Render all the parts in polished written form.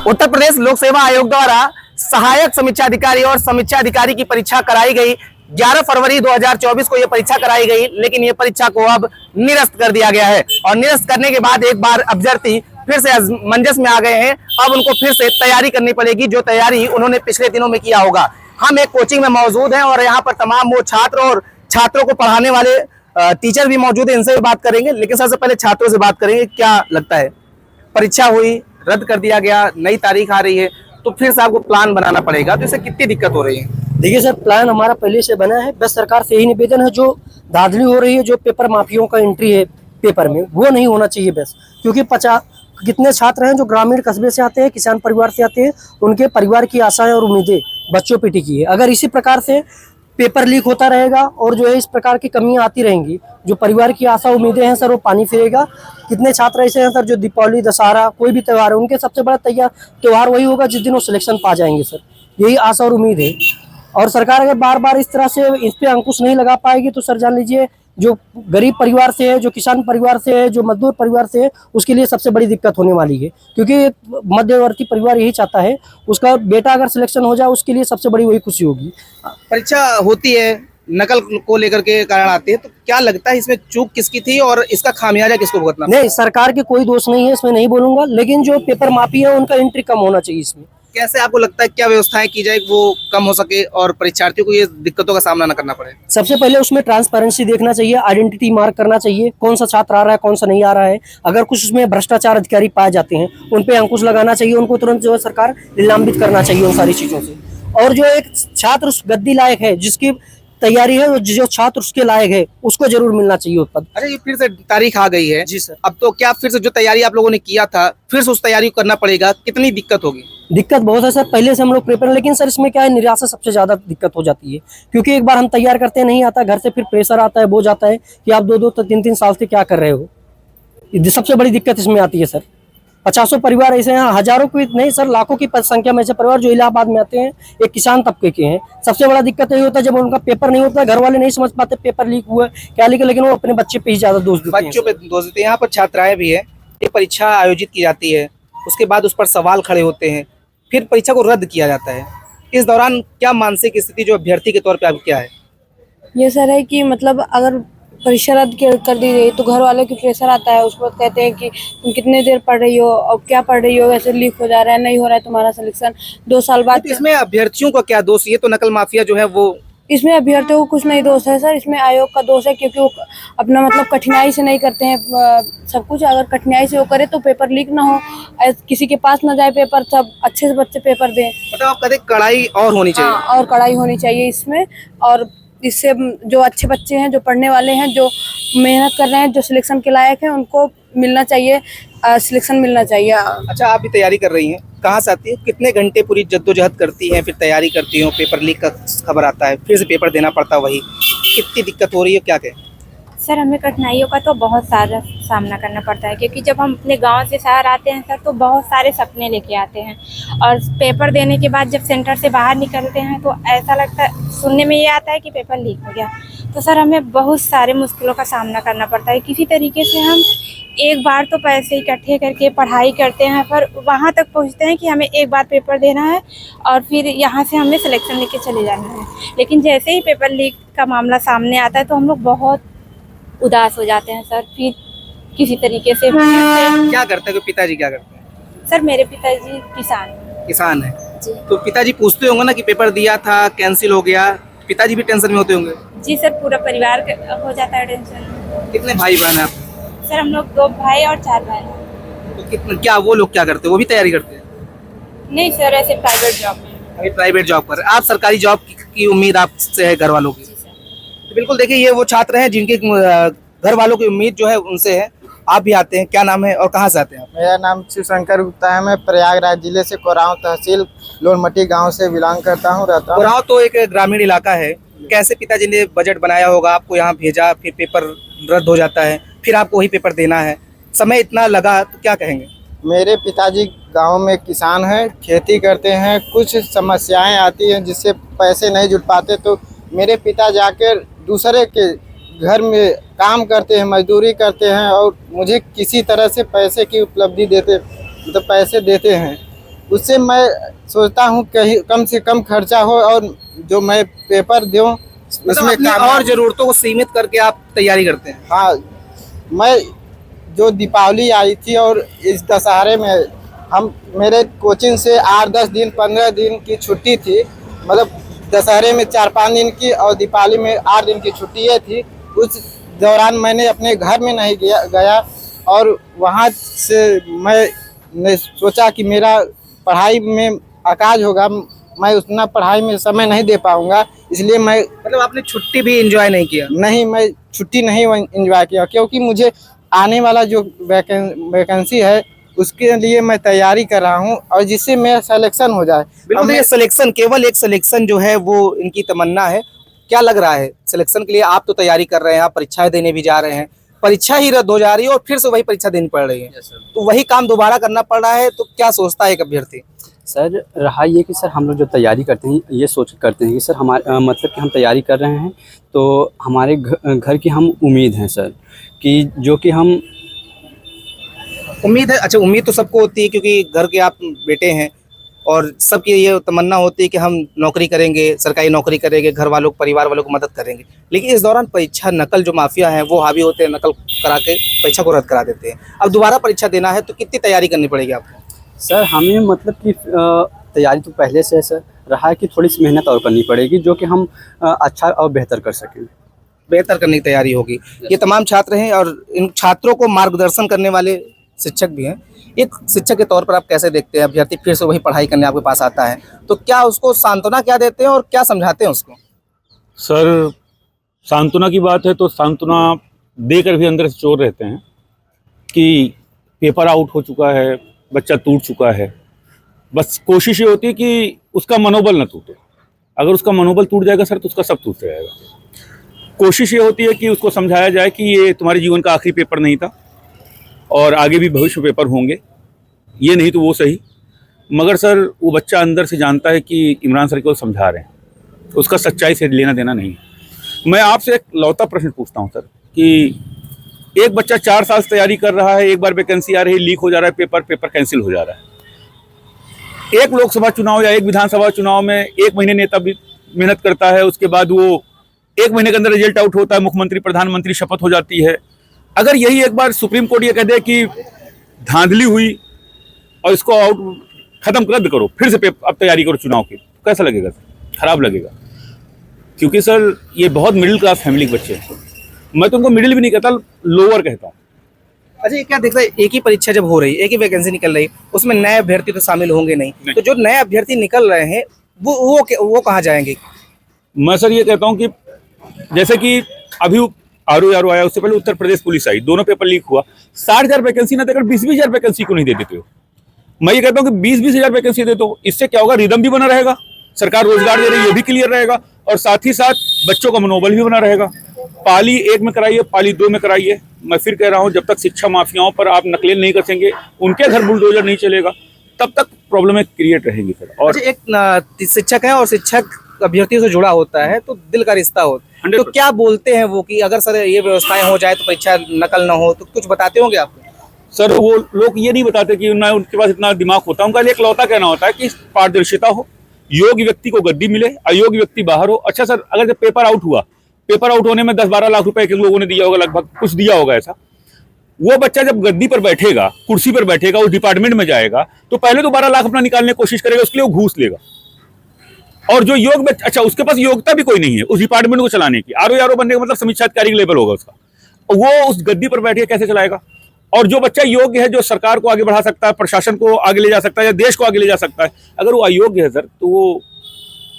उत्तर प्रदेश लोक सेवा आयोग द्वारा सहायक समीक्षा अधिकारी और समीक्षा अधिकारी की परीक्षा कराई गई। 11 फरवरी 2024 को यह परीक्षा कराई गई, लेकिन यह परीक्षा को अब निरस्त कर दिया गया है और निरस्त करने के बाद एक बार अभ्यर्थी फिर से मंजस में आ गए हैं। अब उनको फिर से तैयारी करनी पड़ेगी, जो तैयारी उन्होंने पिछले दिनों में किया होगा। हम एक कोचिंग में मौजूद हैं और यहाँ पर तमाम वो छात्र और छात्रों को पढ़ाने वाले टीचर भी मौजूद है, इनसे भी बात करेंगे। लेकिन सबसे पहले छात्रों से बात करेंगे, क्या लगता है, परीक्षा हुई, रद्द कर दिया गया, नई तारीख आ रही है, तो फिर से आपको प्लान बनाना पड़ेगा, तो इससे कितनी दिक्कत हो रही है? देखिए सर, प्लान हमारा पहले से बना है। बस सरकार से यही निवेदन है, जो धांधली हो रही है, जो पेपर माफियों का एंट्री है पेपर में, वो नहीं होना चाहिए बस। क्योंकि कितने छात्र हैं जो ग्रामीण कस्बे से आते हैं, किसान परिवार से आते हैं, उनके परिवार की आशाएं और उम्मीदें बच्चों पे टिकी है। अगर इसी प्रकार से पेपर लीक होता रहेगा और जो है इस प्रकार की कमियां आती रहेंगी, जो परिवार की आशा उम्मीदें हैं सर, वो पानी फिरेगा। कितने छात्र ऐसे हैं सर जो दीपावली, दशहरा, कोई भी त्यौहार है, उनके सबसे बड़ा त्यौहार वही होगा जिस दिन वो सिलेक्शन पा जाएंगे सर। यही आशा और उम्मीद है। और सरकार अगर बार बार इस तरह से इस पे अंकुश नहीं लगा पाएगी तो सर जान लीजिए, जो गरीब परिवार से है, जो किसान परिवार से है, जो मजदूर परिवार से है, उसके लिए सबसे बड़ी दिक्कत होने वाली है। क्योंकि एक मध्यवर्ती परिवार यही चाहता है, उसका बेटा अगर सिलेक्शन हो जाए, उसके लिए सबसे बड़ी वही खुशी होगी। परीक्षा होती है, नकल को लेकर के कारण आते हैं, तो क्या लगता है इसमें चूक किसकी थी और इसका खामियाजा किसको भुगतना? नहीं, सरकार के कोई दोष नहीं है, इसमें नहीं बोलूंगा, लेकिन जो पेपर माफी है उनका एंट्री कम होना चाहिए इसमें। कैसे आपको लगता है, क्या व्यवस्थाएं की जाए वो कम हो सके और परीक्षार्थियों को ये दिक्कतों का सामना न करना पड़े? सबसे पहले उसमें ट्रांसपेरेंसी देखना चाहिए, आइडेंटिटी मार्क करना चाहिए, कौन सा छात्र आ रहा है, कौन सा नहीं आ रहा है। अगर कुछ उसमें भ्रष्टाचार अधिकारी पाए जाते हैं, उन पे अंकुश लगाना चाहिए, उनको तुरंत जो है सरकार निलंबित करना चाहिए उन सारी चीजों से। और जो एक छात्र उस गद्दी लायक है, जिसकी तैयारी है, जो छात्र उसके लायक है, उसको जरूर मिलना चाहिए उत्पद। अरे ये फिर से तारीख आ गई है। जी सर। अब तो क्या फिर से जो तैयारी आप लोगों ने किया था, फिर से उस तैयारी को करना पड़ेगा? कितनी दिक्कत होगी? दिक्कत बहुत है सर, पहले से हम लोग प्रिपेयर, लेकिन सर इसमें क्या है, निराशा सबसे ज्यादा दिक्कत हो जाती है। क्योंकि एक बार हम तैयार करते नहीं आता, घर से फिर प्रेशर आता है, बोझ आता है कि आप 2-2 तो 3-3 साल से क्या कर रहे हो। सबसे बड़ी दिक्कत इसमें आती है सर। 50 परिवार ऐसे हैं, हजारों की नहीं सर, लाखों की संख्या में ऐसे परिवार जो इलाहाबाद में आते हैं, एक किसान तबके के हैं। सबसे बड़ा दिक्कत यही होता है, जब उनका पेपर नहीं होता, घर वाले नहीं समझ पाते पेपर लीक हुआ है क्या, लेकिन वो अपने बच्चे पे ही ज्यादा दोष देते हैं। बच्चों पे दोष देते हैं। यहाँ पर छात्राएं भी है, एक परीक्षा आयोजित की जाती है, उसके बाद उस पर सवाल खड़े होते हैं, फिर परीक्षा को रद्द किया जाता है। इस दौरान क्या मानसिक स्थिति जो अभ्यर्थी के तौर पे आपकी क्या है? ये सर है कि मतलब अगर परीक्षा रद्द कर दी गई तो घर वालों की प्रेशर आता है, उसके बाद कहते हैं कि तुम कितने देर पढ़ रही हो और क्या पढ़ रही हो, ऐसे लीक हो जा रहा है, नहीं हो रहा है तुम्हारा सिलेक्शन 2 साल बाद। तो इसमें अभ्यर्थियों का क्या दोष? ये तो नकल माफिया जो है वो, इसमें अभ्यर्थियों को कुछ नहीं दोष है सर, इसमें आयोग का दोष है। क्योंकि वो अपना मतलब कठिनाई से नहीं करते हैं सब कुछ। अगर कठिनाई से वो करे तो पेपर लीक ना हो, किसी के पास ना जाए पेपर, सब अच्छे से बच्चे पेपर दें। मतलब आप कहते कड़ाई और होनी चाहिए। हाँ, और कड़ाई होनी चाहिए इसमें। और इससे जो अच्छे बच्चे हैं, जो पढ़ने वाले हैं, जो मेहनत कर रहे हैं, जो सिलेक्शन के लायक हैं, उनको मिलना चाहिए, सिलेक्शन मिलना चाहिए। अच्छा, आप भी तैयारी कर रही हैं, कहाँ से आती है, कितने घंटे पूरी जद्दोजहद करती हैं, फिर तैयारी करती हो, पेपर लीक का खबर आता है, फिर से पेपर देना पड़ता है, वही कितनी दिक्कत हो रही है, क्या कहें? सर, हमें कठिनाइयों का तो बहुत सारा सामना करना पड़ता है, क्योंकि जब हम अपने गांव से शहर आते हैं सर, तो बहुत सारे सपने लेके आते हैं। और पेपर देने के बाद जब सेंटर से बाहर निकलते हैं तो ऐसा लगता है, सुनने में ये आता है कि पेपर लीक हो गया। तो सर हमें बहुत सारे मुश्किलों का सामना करना पड़ता है। किसी तरीके से हम एक बार तो पैसे इकट्ठे करके पढ़ाई करते हैं, पर वहाँ तक पहुँचते हैं कि हमें एक बार पेपर देना है और फिर यहाँ से हमें सिलेक्शन लेके चले जाना है। लेकिन जैसे ही पेपर लीक का मामला सामने आता है तो हम लोग बहुत उदास हो जाते हैं सर। फिर किसी तरीके से क्या करते हैं, पिताजी क्या करते हैं? सर, मेरे पिताजी किसान है जी। तो पिताजी पूछते होंगे ना कि पेपर दिया था, कैंसिल हो गया, पिताजी भी टेंशन में होते होंगे? जी सर, पूरा परिवार हो जाता है टेंशन। कितने भाई बहन हैं आप? सर, हम लोग 2 भाई और 4 बहन हैं। तो कितने, क्या वो लोग क्या करते हैं, वो भी तैयारी करते हैं? नहीं सर, ऐसे प्राइवेट जॉब में। अभी प्राइवेट जॉब कर रहे हैं आप, सरकारी जॉब की उम्मीद आपसे है घर वालों की? जी सर। तो बिल्कुल देखिए, ये वो छात्र हैं जिनके घर वालों की उम्मीद जो है उनसे है। आप भी आते हैं, क्या नाम है और कहाँ से आते हैं आप? मेरा नाम शिवशंकर गुप्ता है। मैं प्रयागराज जिले से कोरांव तहसील लोनमटी गांव से बिलोंग करता हूं, रहता हूं। कोरांव तो एक ग्रामीण इलाका है। कैसे पिताजी ने बजट बनाया होगा, आपको यहाँ भेजा, फिर पेपर रद्द हो जाता है, फिर आपको वही पेपर देना है, समय इतना लगा, तो क्या कहेंगे? मेरे पिताजी गांव में किसान हैं, खेती करते हैं। कुछ समस्याएं आती हैं जिससे पैसे नहीं जुट पाते, तो मेरे पिता जाकर दूसरे के घर में काम करते हैं, मजदूरी करते हैं और मुझे किसी तरह से पैसे की उपलब्धि देते, मतलब पैसे देते हैं। उससे मैं सोचता हूँ कहीं कम से कम खर्चा हो और जो मैं पेपर दूँ मतलब उसमें अपनी काम और जरूरतों को सीमित करके आप तैयारी करते हैं। हाँ, मैं जो दीपावली आई थी और इस दशहरे में हम मेरे कोचिंग से 8-10 दिन 15 दिन की छुट्टी थी, मतलब दशहरे में 4-5 दिन की और दीपावली में 8 दिन की छुट्टियाँ थी। उस दौरान मैंने अपने घर में नहीं गया और वहाँ से मैंने सोचा कि मेरा पढ़ाई में आकाज होगा, मैं उतना पढ़ाई में समय नहीं दे पाऊँगा, इसलिए मैं मतलब आपने छुट्टी भी एंजॉय नहीं किया। नहीं, मैं छुट्टी नहीं एंजॉय किया क्योंकि मुझे आने वाला जो वैकेंसी है उसके लिए मैं तैयारी कर रहा हूं और जिससे मेरा सिलेक्शन हो जाए। बिल्कुल, तो ये सिलेक्शन केवल एक सिलेक्शन जो है वो इनकी तमन्ना है। क्या लग रहा है सिलेक्शन के लिए? आप तो तैयारी कर रहे हैं, आप परीक्षाएं देने भी जा रहे हैं, परीक्षा ही रद्द हो जा रही है और फिर से वही परीक्षा देनी पड़ रही है, तो वही काम दोबारा करना पड़ रहा है, तो क्या सोचता है एक अभ्यर्थी? सर रहा ये कि सर हम लोग जो तैयारी करते हैं ये सोच करते हैं कि सर हमारे मतलब कि हम तैयारी कर रहे हैं तो हमारे घर की हम उम्मीद हैं सर कि जो कि हम उम्मीद है। अच्छा, उम्मीद तो सबको होती है क्योंकि घर के आप बेटे हैं और सबकी ये तमन्ना होती है कि हम नौकरी करेंगे, सरकारी नौकरी करेंगे, घर वालों को, परिवार वालों को मदद करेंगे। लेकिन इस दौरान परीक्षा नकल जो माफिया हैं वो हावी होते हैं, नकल करा के परीक्षा को रद्द करा देते हैं। अब दोबारा परीक्षा देना है तो कितनी तैयारी करनी पड़ेगी आपको? सर हमें मतलब कि तैयारी तो पहले से है सर, रहा है कि थोड़ी सी मेहनत और करनी पड़ेगी जो कि हम अच्छा और बेहतर कर सकें। बेहतर करने की तैयारी होगी। ये तमाम छात्र हैं और इन छात्रों को मार्गदर्शन करने वाले शिक्षक भी हैं। एक शिक्षक के तौर पर आप कैसे देखते हैं अभ्यर्थी फिर से वही पढ़ाई करने आपके पास आता है, तो क्या उसको सांत्वना क्या देते हैं और क्या समझाते हैं उसको? सर सांत्वना की बात है तो सांत्वना देकर भी अंदर से चोर रहते हैं कि पेपर आउट हो चुका है, बच्चा टूट चुका है। बस कोशिश ये होती है कि उसका मनोबल न टूटे। अगर उसका मनोबल टूट जाएगा सर तो उसका सब टूट जाएगा। कोशिश ये होती है कि उसको समझाया जाए कि ये तुम्हारे जीवन का आखिरी पेपर नहीं था और आगे भी भविष्य पेपर होंगे, ये नहीं तो वो सही। मगर सर वो बच्चा अंदर से जानता है कि इमरान सर को समझा रहे हैं, उसका सच्चाई से लेना देना नहीं है। मैं आपसे एक लौता प्रश्न पूछता हूँ सर कि एक बच्चा 4 साल से तैयारी कर रहा है, एक बार वैकेंसी आ रही है, लीक हो जा रहा है पेपर कैंसिल हो जा रहा है। एक लोकसभा चुनाव या एक विधानसभा चुनाव में 1 महीने नेता भी मेहनत करता है, उसके बाद वो 1 महीने के अंदर रिजल्ट आउट होता है, मुख्यमंत्री प्रधानमंत्री शपथ हो जाती है। अगर यही एक बार सुप्रीम कोर्ट ये कह दे कि धांधली हुई और इसको आउट खत्म रद्द करो, फिर से अब तैयारी करो चुनाव की, कैसा लगेगा सर? खराब लगेगा, क्योंकि सर ये बहुत मिडिल क्लास फैमिली के बच्चे हैं। मैं तो उनको मिडिल भी नहीं कहता, लोअर कहता हूँ। अच्छा, ये क्या देखता है, एक ही परीक्षा जब हो रही है, एक ही वैकेंसी निकल रही है, उसमें नए अभ्यर्थी तो शामिल होंगे नहीं। तो जो नए अभ्यर्थी निकल रहे हैं वो कहाँ जाएंगे? मैं सर ये कहता हूँ कि जैसे कि अभी RO आया, उससे पहले उत्तर प्रदेश पुलिस आई, दोनों पेपर लीक हुआ। 60,000 वैकेंसी ना देकर 20,000 वैकेंसी को नहीं दे देते हो? मैं ये कहता हूँ कि 20,000 वैकेंसी दे दो। इससे क्या होगा, रिदम भी बना रहेगा, सरकार रोजगार दे रही है ये भी क्लियर रहेगा और साथ ही साथ बच्चों का मनोबल भी बना रहेगा। पाली 1 में कराइए, पाली 2 में कराइए। मैं फिर कह रहा हूँ, जब तक शिक्षा माफियाओं पर आप नकलेल नहीं कसेंगे, उनके घर बुलडोजर नहीं चलेगा, तब तक प्रॉब्लमें क्रिएट रहेंगी सर। और एक शिक्षक है और शिक्षक अभ्यर्थियों से जुड़ा होता है तो दिल का रिश्ता होता है, तो 100% क्या बोलते हैं वो कि अगर सर ये व्यवस्थाएं हो जाए तो परीक्षा नकल ना हो, तो कुछ बताते होंगे आपको? सर वो लोग ये नहीं बताते कि ना उनके पास इतना दिमाग होता है। उनका एक लौता कहना होता है कि पारदर्शिता हो, योग्य व्यक्ति को गद्दी मिले, अयोग्य व्यक्ति बाहर हो। अच्छा सर, अगर जब पेपर आउट हुआ, पेपर आउट होने में 10-12 लाख रुपए के लोगों ने दिया होगा, लगभग कुछ दिया होगा ऐसा। वो बच्चा जब गद्दी पर बैठेगा, कुर्सी पर बैठेगा, उस डिपार्टमेंट में जाएगा तो पहले तो 12 लाख अपना निकालने की कोशिश करेगा, उसके लिए वो घूस लेगा। और जो योग्य, अच्छा उसके पास योग्यता भी कोई नहीं है उस डिपार्टमेंट को चलाने की, RO बनने का मतलब समीक्षा अधिकारी का लेवल होगा उसका, वो उस गद्दी पर बैठ के कैसे चलाएगा? और जो बच्चा योग्य है, जो सरकार को आगे बढ़ा सकता है, प्रशासन को आगे ले जा सकता है या देश को आगे ले जा सकता है, अगर वो अयोग्य है सर तो वो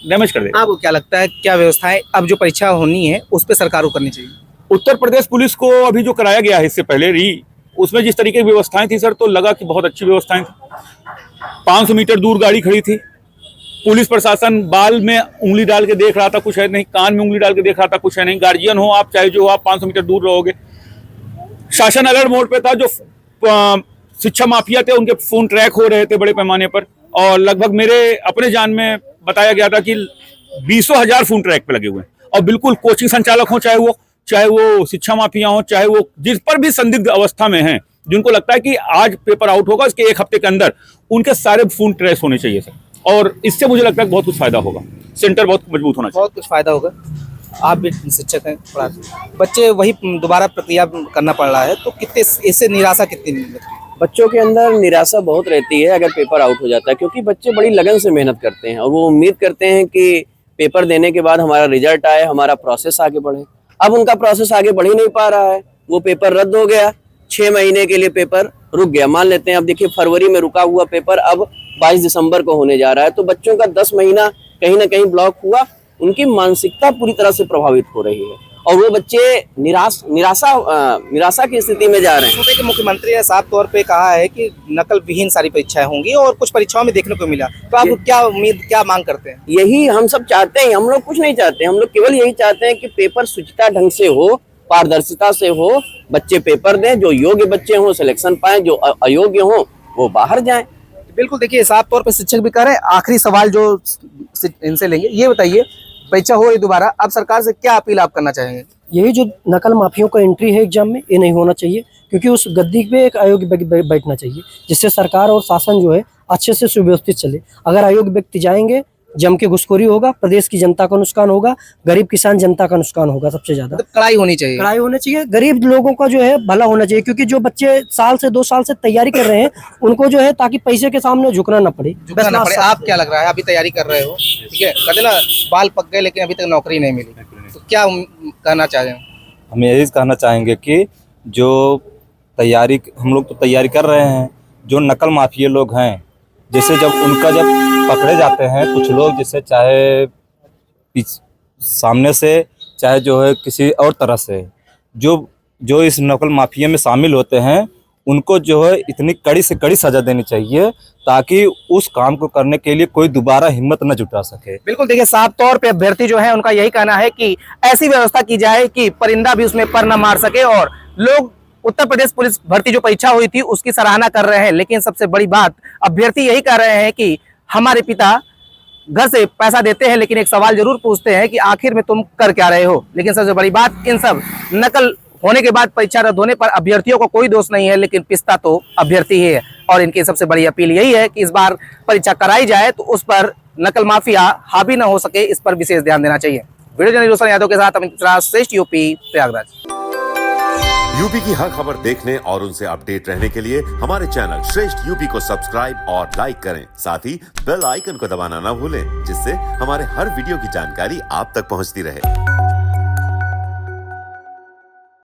डैमेज कर देगा। आपको क्या लगता है, क्या व्यवस्थाएं अब जो परीक्षा होनी है उस पर सरकार को करनी चाहिए? उत्तर प्रदेश पुलिस को अभी जो कराया गया है इससे पहले उसमें जिस तरीके की व्यवस्थाएं थी सर, तो लगा कि बहुत अच्छी व्यवस्थाएं थी। 500 मीटर दूर गाड़ी खड़ी थी, पुलिस प्रशासन बाल में उंगली डाल के देख रहा था, कुछ है नहीं, कान में उंगली डाल के देख रहा था, कुछ है नहीं। गार्जियन हो आप, चाहे जो हो आप, 500 मीटर दूर रहोगे। शासन अलर्ट मोड पे था, जो शिक्षा माफिया थे उनके फोन ट्रैक हो रहे थे बड़े पैमाने पर, और लगभग मेरे अपने जान में बताया गया था कि 20,000 फोन ट्रैक पे लगे हुए हैं। और बिल्कुल कोचिंग संचालक हो, चाहे वो शिक्षा माफिया हो, चाहे वो जिस पर भी संदिग्ध अवस्था में हैं, जिनको लगता है कि आज पेपर आउट होगा, इसके एक हफ्ते के अंदर उनके सारे फोन ट्रेस होने चाहिए सर, और इससे मुझे लगता है बहुत कुछ फायदा होगा, सेंटर बहुत मजबूत होना चाहिए। बहुत कुछ फायदा होगा। आप भी शिक्षक हैं, पढ़ाते हैं, बच्चे वही दोबारा प्रक्रिया करना पड़ रहा है, तो कितने इससे निराशा कितनी लगती है? बच्चों के अंदर निराशा बहुत रहती है अगर पेपर आउट हो जाता है, क्योंकि बच्चे बड़ी लगन से मेहनत करते हैं और वो उम्मीद करते हैं कि पेपर देने के बाद हमारा रिजल्ट आए, हमारा प्रोसेस आगे बढ़े। अब उनका प्रोसेस आगे बढ़ ही नहीं पा रहा है, वो पेपर रद्द हो गया, 6 महीने के लिए पेपर रुक गया। मान लेते हैं अब देखिए फरवरी में रुका हुआ पेपर अब 22 दिसंबर को होने जा रहा है, तो बच्चों का 10 महीना कहीं ना कहीं ब्लॉक हुआ, उनकी मानसिकता पूरी तरह से प्रभावित हो रही है और वो बच्चे निराशा की स्थिति में जा रहे हैं। सूबे के मुख्यमंत्री ने साफ तौर पे कहा है कि नकल विहीन सारी परीक्षाएं होंगी और कुछ परीक्षाओं में देखने को मिला, तो आप क्या मांग करते हैं? यही हम सब चाहते हैं, हम लोग कुछ नहीं चाहते, हम लोग केवल यही चाहते हैं कि पेपर शुचिता ढंग से हो, पारदर्शिता से हो, बच्चे पेपर दें, जो योग्य बच्चे हों सिलेक्शन पाएं, जो अयोग्य हों वो बाहर जाएं। बिल्कुल, देखिए साफ तौर पे शिक्षक भी कह रहे हैं। आखिरी सवाल जो इनसे लेंगे, ये बताइए परीक्षा हो रही दोबारा, अब सरकार से क्या अपील आप करना चाहेंगे? यही जो नकल माफियों का एंट्री है एग्जाम में, ये नहीं होना चाहिए, क्योंकि उस गद्दी पे एक अयोग्य व्यक्ति बैठना चाहिए, जिससे सरकार और शासन जो है अच्छे से सुव्यवस्थित चले। अगर अयोग्य व्यक्ति जाएंगे, जम के घुसखोरी होगा, प्रदेश की जनता का नुकसान होगा, गरीब किसान जनता का नुकसान होगा सबसे ज्यादा। मतलब कड़ाई होनी चाहिए, कड़ाई होनी चाहिए, गरीब लोगों का जो है भला होना चाहिए, क्योंकि जो बच्चे साल से 2 साल से तैयारी कर रहे हैं उनको जो है ताकि पैसे के सामने झुकना न पड़े। आप क्या लग रहा है, अभी तैयारी कर रहे हो, ठीक है, कहते ना बाल पक गए लेकिन अभी तक नौकरी नहीं मिली, तो क्या कहना चाहेंगे? हम यही कहना चाहेंगे कि जो तैयारी हम लोग तो तैयारी कर रहे हैं, जो नकल माफिया लोग हैं, जैसे जब पकड़े जाते हैं कुछ लोग, जैसे चाहे सामने से चाहे जो है किसी और तरह से, जो इस नकल माफिया में शामिल होते हैं उनको जो है इतनी कड़ी से कड़ी सजा देनी चाहिए ताकि उस काम को करने के लिए कोई दोबारा हिम्मत न जुटा सके। बिल्कुल, देखिए साफ तौर पे अभ्यर्थी जो है उनका यही कहना है कि ऐसी व्यवस्था की जाए कि परिंदा भी उसमें पर न मार सके। और लोग उत्तर प्रदेश पुलिस भर्ती जो परीक्षा हुई थी उसकी सराहना कर रहे हैं, लेकिन सबसे बड़ी बात अभ्यर्थी यही कह रहे हैं कि हमारे पिता घर से पैसा देते हैं, लेकिन एक सवाल जरूर पूछते हैं कि आखिर में तुम कर क्या रहे हो। लेकिन सबसे बड़ी बात, इन सब नकल होने के बाद परीक्षा रद्द होने पर अभ्यर्थियों को कोई दोष नहीं है, लेकिन पिस्ता तो अभ्यर्थी ही है। और इनकी सबसे बड़ी अपील यही है कि इस बार परीक्षा कराई जाए तो उस पर नकल माफिया हावी न हो सके, इस पर विशेष ध्यान देना चाहिए। वीडियो जर्नलिस्ट रोशन यादव के साथ अमित मिश्रा, श्रेष्ठ यूपी, प्रयागराज। यूपी की हर खबर देखने और उनसे अपडेट रहने के लिए हमारे चैनल श्रेष्ठ यूपी को सब्सक्राइब और लाइक करें। साथ ही बेल आइकन को दबाना ना भूलें, जिससे हमारे हर वीडियो की जानकारी आप तक पहुंचती रहे।